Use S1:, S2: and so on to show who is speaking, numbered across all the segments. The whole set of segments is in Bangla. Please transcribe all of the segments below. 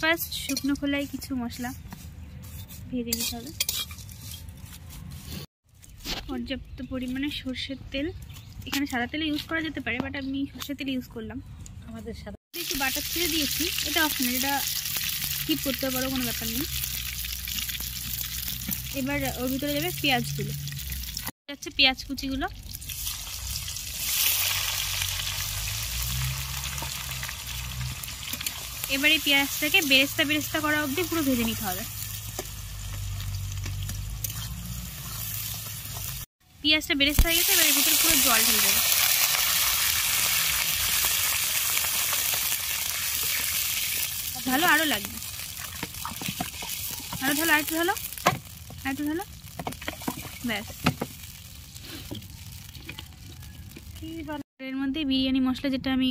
S1: ফার্স্ট শুকনো খোলায় কিছু মশলা ভেজে নিতে হবে। পর্যাপ্ত পরিমাণে সর্ষের তেল, এখানে সাদা তেল ইউজ করা যেতে পারে, বাট আমি সর্ষের তেল ইউজ করলাম। আমাদের সাদা একটু বাটার ছেড়ে দিয়েছি, এটা অপশনাল, এটা স্কিপ করতে পারো, কোনো ব্যাপার নেই। এবার ওর ভিতরে যাবে পেঁয়াজগুলো, যাচ্ছে পেঁয়াজ কুচিগুলো। এবার এই পেঁয়াজটাকে বেরেস্তা বেরেস্তা করা অবধি পুরো ভেজে নিতে হবে। পেঁয়াজটা বেরেস্তা হয়ে গেছে, এবার এর ভিতরে পুরো জল ঢেলে দেবে। ভালো, আরো লাগবে, আরো ভালো, আরেকটু ভালো, আরেকটু ভালো, ব্যাস। এর মধ্যে বিরিয়ানি মশলা যেটা আমি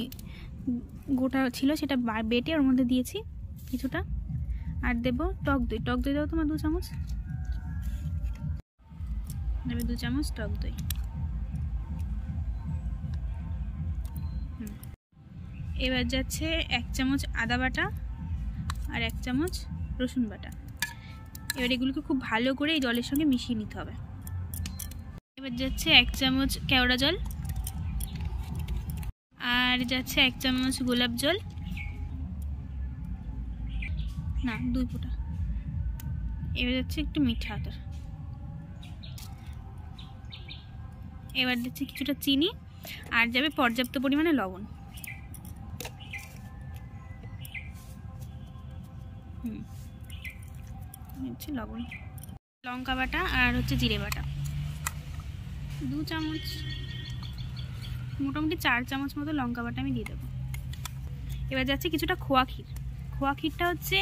S1: গোটা ছিল সেটা বেটে ওর মধ্যে দিয়েছি কিছুটা। আর দেবো টক দই, টক দই দাও তোমার 2 চামচ, দেবে 2 চামচ টক দই। এবার যাচ্ছে 1 চামচ আদা বাটা আর 1 চামচ রসুন বাটা। এবার এগুলোকে খুব ভালো করে এই জলের সঙ্গে মিশিয়ে নিতে হবে। এবার যাচ্ছে 1 চামচ কেওড়া জল, আর যাচ্ছে 1 চামচ গোলাপ জল, না 2 ফোঁটা। এবার যাচ্ছে একটু মিঠা আতর। এবার দিচ্ছি কিছুটা চিনি, আর যাবে পর্যাপ্ত পরিমাণে লবণ। লবণ, লঙ্কা বাটা আর হচ্ছে জিরে বাটা 2 চামচ, মোটামুটি 4 চামচ মতো লঙ্কা বাটা আমি দিয়ে দেবো। এবার যাচ্ছে কিছুটা খোয়া ক্ষীর। খোয়া ক্ষীরটা হচ্ছে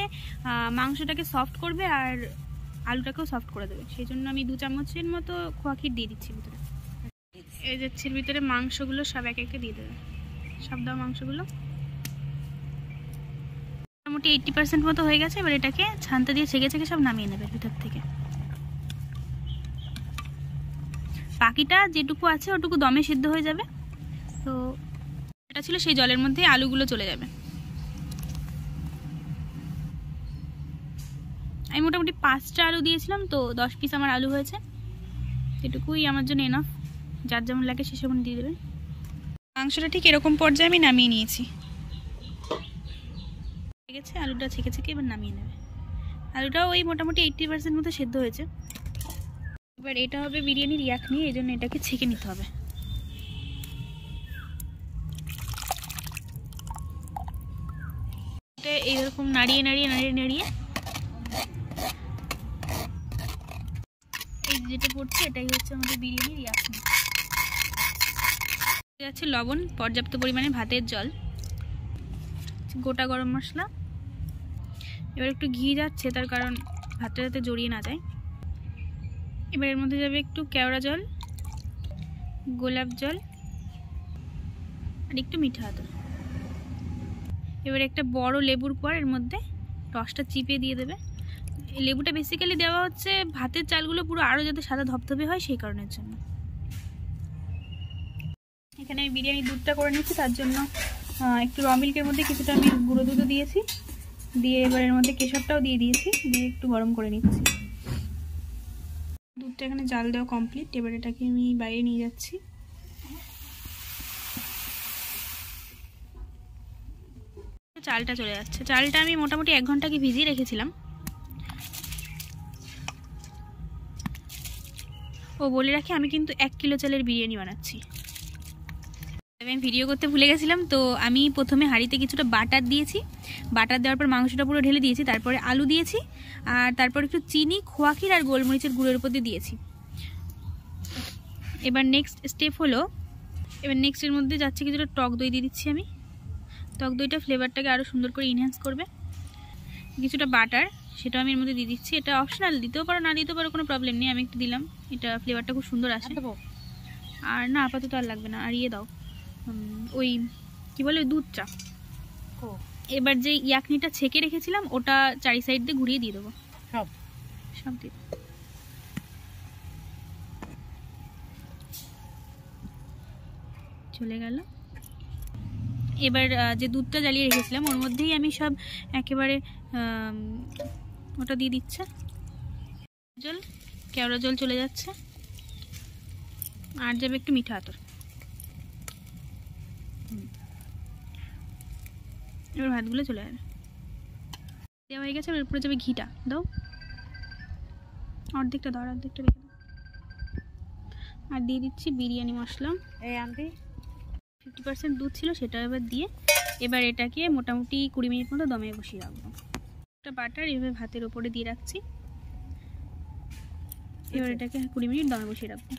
S1: মাংসটাকে সফট করবে আর আলুটাকেও সফট করে দেবে, সেই জন্য আমি 2 চামচের মতো খোয়া ক্ষীর দিয়ে দিচ্ছি ভিতরে। এই যাচ্ছে ভিতরে মাংসগুলো সব এক একে দিয়ে দেবে, সব দাও মাংসগুলো। মোটামুটি 80% মতো হয়ে গেছে। এবার এটাকে ছানটা দিয়ে ছেঁকে ছেঁকে সব নামিয়ে নেবে ভিতর থেকে। বাকিটা যেটুকু আছে ওটুকু দমে সিদ্ধ হয়ে যাবে। তো এটা ছিল সেই জলের মধ্যে আলুগুলো চলে যাবে। আমি মোটামুটি 5টা আলু দিয়েছিলাম, তো 10 পিস আমার আলু হয়েছে, এটুকুই আমার জন্য এনাফ। যার যেমন লাগে সে সেমন দিয়ে দেবেন। মাংসটা ঠিক এরকম পর্যায়ে আমি নামিয়ে নিয়েছি, ঠিক আছে। আলুটা ছেঁকে ছেঁকে এবার নামিয়ে নেবে। আলুটাও ওই মোটামুটি 80% মতো সেদ্ধ হয়েছে। এবার এটা হবে বিরিয়ানির ইয়াখনি, এই জন্য এটাকে ছেঁকে নিতে হবে। এটা এইরকম নাড়িয়ে নাড়িয়ে নাড়িয়ে নাড়িয়ে এই যেটা পড়ছে এটাই হচ্ছে আমাদের বিরিয়ানির ইয়াখনি। যাচ্ছে লবণ, পর্যাপ্ত পরিমাণে ভাতের জল, গোটা গরম মশলা। এবার একটু ঘি যাচ্ছে, তার কারণ ভাতটা যাতে জড়িয়ে না যায়। এবার এর মধ্যে যাবে একটু কেওড়া জল, গোলাপ জল আর একটু মিঠা আতর। এবার একটা বড় লেবুর পর এর মধ্যে রসটা চিপে দিয়ে দেবে। এই লেবুটা বেসিক্যালি দেওয়া হচ্ছে ভাতের চালগুলো পুরো আরও যাতে সাদা ধপধপে হয় সেই কারণের জন্য। এখানে আমি বিরিয়ানি দুধটা করে নিচ্ছি, তার জন্য একটু র মিল্কের মধ্যে কিছুটা আমি গুঁড়ো দুধও দিয়েছি, দিয়ে এবার এর মধ্যে কেশরটাও দিয়ে দিয়েছি, দিয়ে একটু গরম করে নিচ্ছি। দুধটা এখানে জাল দেওয়া কমপ্লিট। এবার এটাকে আমি বাইরে নিয়ে যাচ্ছি। চালটা চলে যাচ্ছে। চালটা আমি মোটামুটি 1 ঘন্টা কি ভিজিয়ে রেখেছিলাম। ও বলে রাখি, আমি কিন্তু 1 কিলো চালের বিরিয়ানি বানাচ্ছি। আমি ভিডিও করতে ভুলে গেছিলাম, তো আমি প্রথমে হাঁড়িতে কিছুটা বাটার দিয়েছি। বাটার দেওয়ার পর মাংসটা পুরো ঢেলে দিয়েছি, তারপরে আলু দিয়েছি, আর তারপর একটু চিনি, খোয়া ক্ষীর আর গোলমরিচের গুঁড়োর উপর দিয়ে দিয়েছি। এবার নেক্সট স্টেপ হলো, এবার নেক্সটের মধ্যে যাচ্ছে কিছুটা টক দই দিয়ে দিচ্ছি আমি। টক দইটা ফ্লেভারটাকে আরও সুন্দর করে ইনহ্যান্স করবে। কিছুটা বাটার, সেটাও আমি এর মধ্যে দিয়ে দিচ্ছি। এটা অপশনাল, দিতেও পারো না দিতেও পারো, কোনো প্রবলেম নেই। আমি একটু দিলাম, এটা ফ্লেভারটা খুব সুন্দর আসে। আর না, আপাতত আর লাগবে না। আর ইয়ে দাও, ওই কি বলে, দুধ চা। এবার যে ইয়াকনিটা ছেঁকে রেখেছিলাম ওটা 4 সাইড দিয়ে ঘুরিয়ে দিয়ে দেবো, সব দিয়ে দেবো। চলে গেল। এবার যে দুধটা জ্বালিয়ে রেখেছিলাম ওর মধ্যেই আমি সব একেবারে ওটা দিয়ে দিচ্ছে জল, কেওড়া জল চলে যাচ্ছে, আর যাবে একটু মিঠা আতর। এবার ভাতগুলো চলে যাবে, দেওয়া হয়ে গেছে। এবার উপরে যাবে ঘিটা, দাও অর্ধেকটা দাও, অর্ধেকটা রেখে দাও। আর দিয়ে দিচ্ছি বিরিয়ানি মশলা,
S2: এই আনবি
S1: 50% দুধ ছিল সেটা এবার দিয়ে এবার এটাকে মোটামুটি 20 মিনিট মতো দমে বসিয়ে রাখবো। একটা বাটার এভাবে ভাতের ওপরে দিয়ে রাখছি, এবার এটাকে 20 মিনিট দমে বসিয়ে রাখবো।